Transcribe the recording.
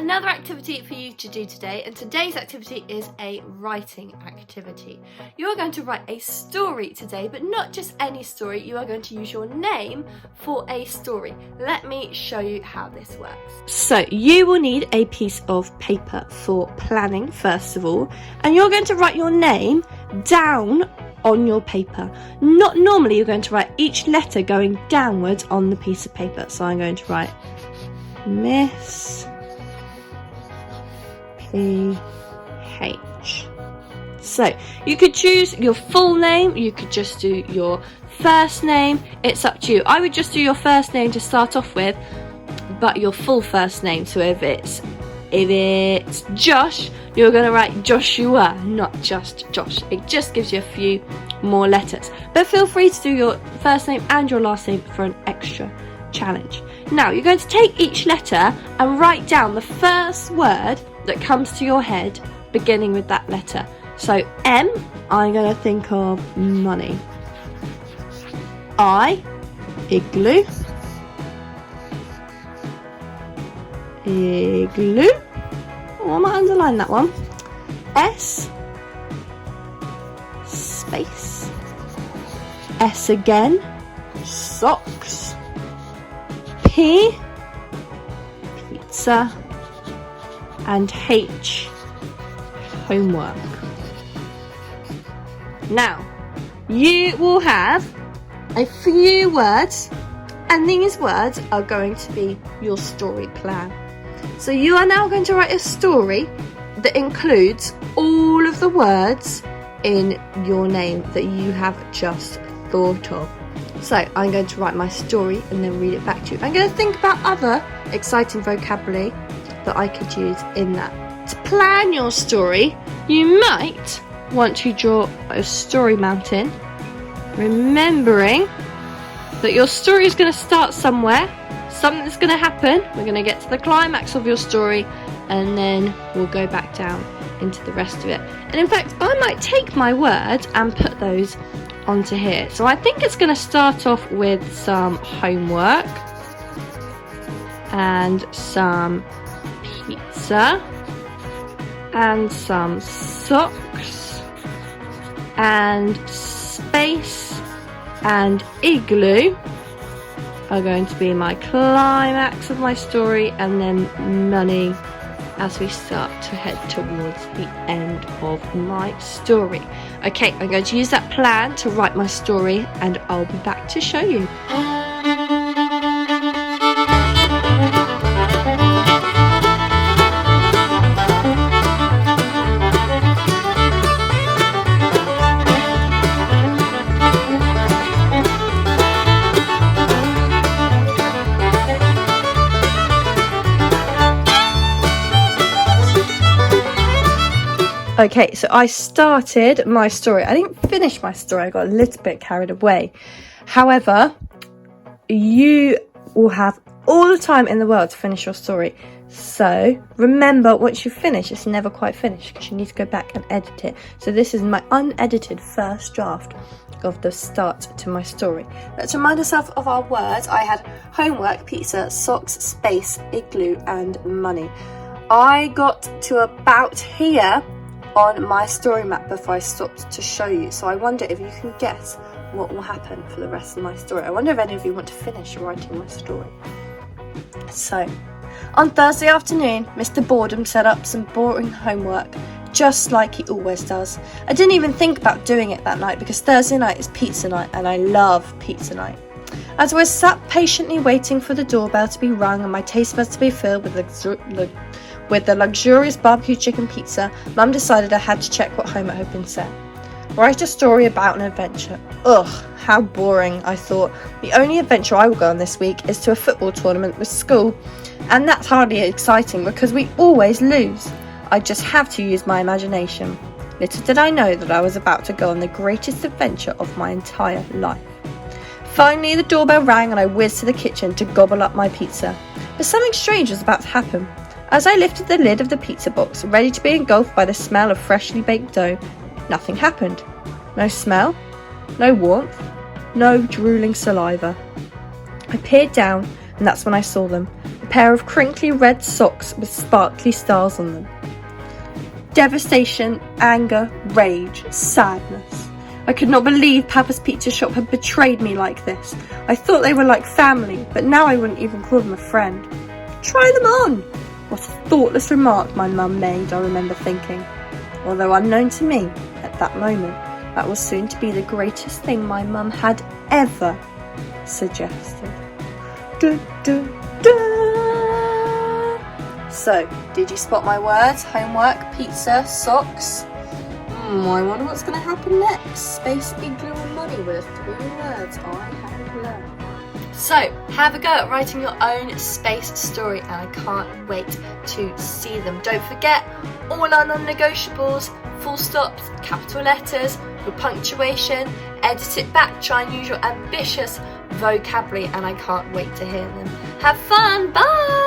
another activity for you to do today, and today's activity is a writing activity. You are going to write a story today, but not just any story. You are going to use your name for a story. Let me show you how this works. So you will need a piece of paper for planning first of all, and you're going to write your name down on your paper. Not normally, you're going to write each letter going downwards on the piece of paper. So I'm going to write Miss PH. So you could choose your full name, you could just do your first name, it's up to you. I would just do your first name to start off with, but your full first name. So if it's Josh, you're going to write Joshua, not just Josh. It just gives you a few more letters. But feel free to do your first name and your last name for an extra challenge. Now you're going to take each letter and write down the first word that comes to your head beginning with that letter. So M, I'm going to think of money. I, igloo. Igloo. Oh, I might underline that one. S, space. S again, socks. P, pizza. And H, homework. Now, you will have a few words, and these words are going to be your story plan. So you are now going to write a story that includes all of the words in your name that you have just thought of. So I'm going to write my story and then read it back to you. I'm going to think about other exciting vocabulary that I could use in that. To plan your story, you might want to draw a story mountain, remembering that your story is going to start somewhere. Something's going to happen. We're going to get to the climax of your story, and then we'll go back down into the rest of it. And in fact, I might take my words and put those onto here. So I think it's going to start off with some homework and some pizza and some socks and space and igloo are going to be my climax of my story, and then money as we start to head towards the end of my story. Okay, I'm going to use that plan to write my story, and I'll be back to show you. Okay, so I started my story. I didn't finish my story. I got a little bit carried away. However, you will have all the time in the world to finish your story. So remember, once you finish, it's never quite finished because you need to go back and edit it. So this is my unedited first draft of the start to my story. Let's remind ourselves of our words. I had homework, pizza, socks, space, igloo, and money. I got to about here on my story map before I stopped to show you. So I wonder if you can guess what will happen for the rest of my story. I wonder if any of you want to finish writing my story. So, on Thursday afternoon, Mr. Boredom set up some boring homework, just like he always does. I didn't even think about doing it that night because Thursday night is pizza night and I love pizza night. As I was sat patiently waiting for the doorbell to be rung and my taste buds to be filled with the luxurious barbecue chicken pizza, Mum decided I had to check what homework had been set. Write a story about an adventure. Ugh, how boring, I thought. The only adventure I will go on this week is to a football tournament with school, and that's hardly exciting because we always lose. I just have to use my imagination. Little did I know that I was about to go on the greatest adventure of my entire life. Finally, the doorbell rang and I whizzed to the kitchen to gobble up my pizza. But something strange was about to happen. As I lifted the lid of the pizza box, ready to be engulfed by the smell of freshly baked dough, nothing happened. No smell, no warmth, no drooling saliva. I peered down, and that's when I saw them. a pair of crinkly red socks with sparkly stars on them. Devastation, anger, rage, sadness. I could not believe Papa's Pizza Shop had betrayed me like this. I thought they were like family, but now I wouldn't even call them a friend. Try them on! What a thoughtless remark my mum made, I remember thinking. Although unknown to me, at that moment, that was soon to be the greatest thing my mum had ever suggested. Du, du, du. So, did you spot my words? Homework, pizza, socks? I wonder what's going to happen next. Space, igloo and money were 3 words I have learned. So, have a go at writing your own space story and I can't wait to see them. Don't forget, all our non-negotiables, full stops, capital letters, your punctuation, edit it back, try and use your ambitious vocabulary and I can't wait to hear them. Have fun, bye!